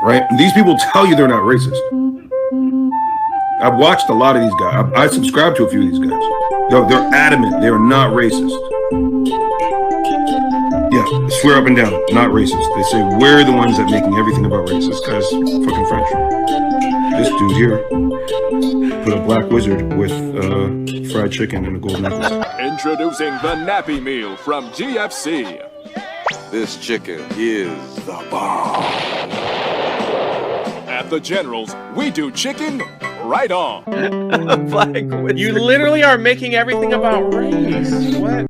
right? And these people tell you they're not racist. I've watched a lot of these guys. I subscribe to a few of these guys. They're adamant. They are not racist. Yeah, I swear up and down, not racist. They say we're the ones that making everything about race. This guy's fucking French. This dude here put a black wizard with fried chicken and a gold necklace. Introducing the Nappy Meal from GFC. This chicken is the bomb. At the Generals, we do chicken right on. You literally are making everything about race. What?